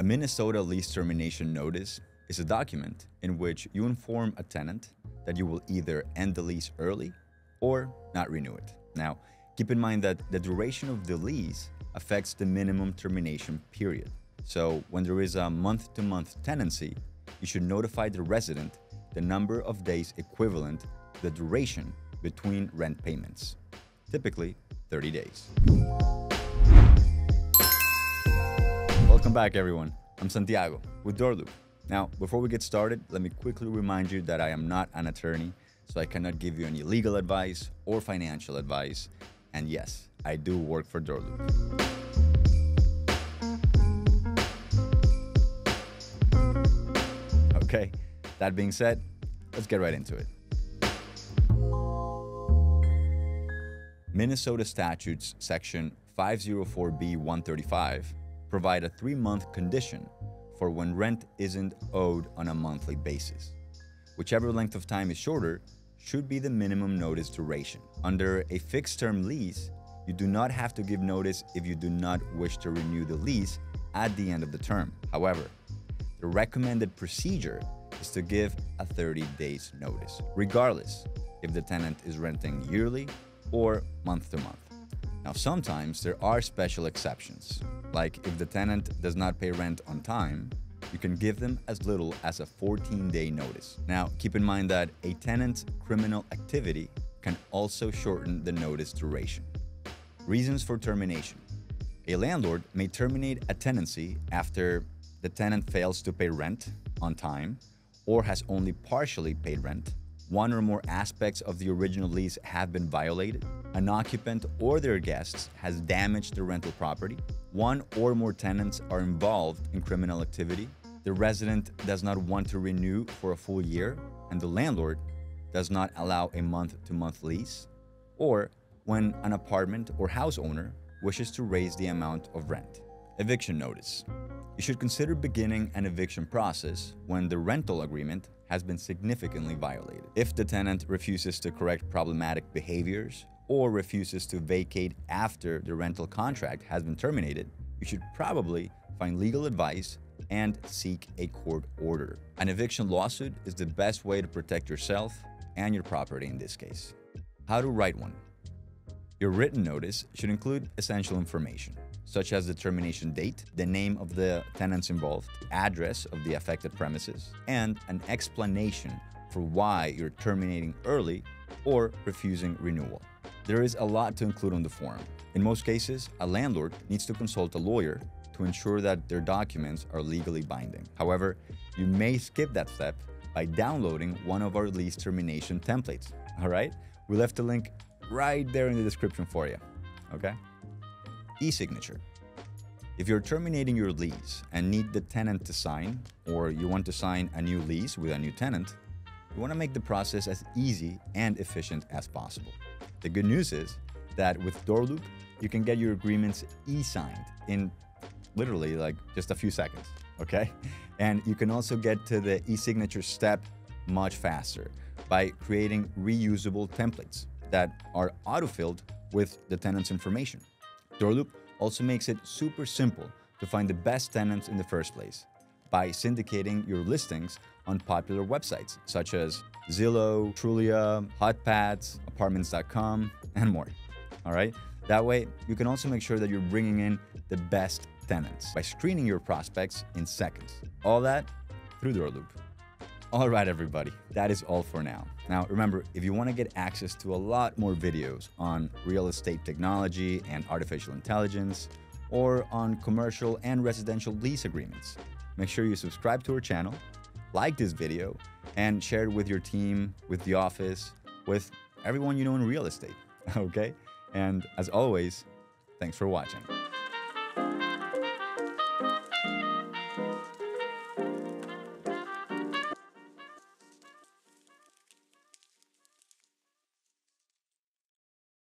A Minnesota lease termination notice is a document in which you inform a tenant that you will either end the lease early or not renew it. Now, keep in mind that the duration of the lease affects the minimum termination period. So when there is a month-to-month tenancy, you should notify the resident the number of days equivalent to the duration between rent payments, typically 30 days. Welcome back, everyone. I'm Santiago with DoorLoop. Now, before we get started, let me quickly remind you that I am not an attorney, so I cannot give you any legal advice or financial advice. And yes, I do work for DoorLoop. Okay, that being said, let's get right into it. Minnesota statutes section 504B135 provide a 3-month condition for when rent isn't owed on a monthly basis. Whichever length of time is shorter should be the minimum notice duration. Under a fixed-term lease, you do not have to give notice if you do not wish to renew the lease at the end of the term. However, the recommended procedure is to give a 30 days notice, regardless if the tenant is renting yearly or month to month. Now, sometimes there are special exceptions, like if the tenant does not pay rent on time, you can give them as little as a 14-day notice. Now, keep in mind that a tenant's criminal activity can also shorten the notice duration. Reasons for termination. A landlord may terminate a tenancy after the tenant fails to pay rent on time or has only partially paid rent, one or more aspects of the original lease have been violated, an occupant or their guests has damaged the rental property, one or more tenants are involved in criminal activity, the resident does not want to renew for a full year, and the landlord does not allow a month-to-month lease, or when an apartment or house owner wishes to raise the amount of rent. Eviction notice. You should consider beginning an eviction process when the rental agreement has been significantly violated. If the tenant refuses to correct problematic behaviors or refuses to vacate after the rental contract has been terminated, you should probably find legal advice and seek a court order. An eviction lawsuit is the best way to protect yourself and your property in this case. How to write one. Your written notice should include essential information, such as the termination date, the name of the tenants involved, the address of the affected premises, and an explanation for why you're terminating early or refusing renewal. There is a lot to include on the form. In most cases, a landlord needs to consult a lawyer to ensure that their documents are legally binding. However, you may skip that step by downloading one of our lease termination templates. All right? We left a link right there in the description for you. Okay? E-signature. If you're terminating your lease and need the tenant to sign, or you want to sign a new lease with a new tenant, you want to make the process as easy and efficient as possible. The good news is that with DoorLoop, you can get your agreements e-signed in literally like just a few seconds, okay? And you can also get to the e-signature step much faster by creating reusable templates that are auto-filled with the tenant's information. DoorLoop also makes it super simple to find the best tenants in the first place by syndicating your listings on popular websites such as Zillow, Trulia, HotPads, Apartments.com, and more. All right? That way, you can also make sure that you're bringing in the best tenants by screening your prospects in seconds. All that through DoorLoop. All right, everybody, that is all for now. Now, remember, if you want to get access to a lot more videos on real estate technology and artificial intelligence, or on commercial and residential lease agreements, make sure you subscribe to our channel, like this video, and share it with your team, with the office, with everyone you know in real estate, okay? And as always, thanks for watching.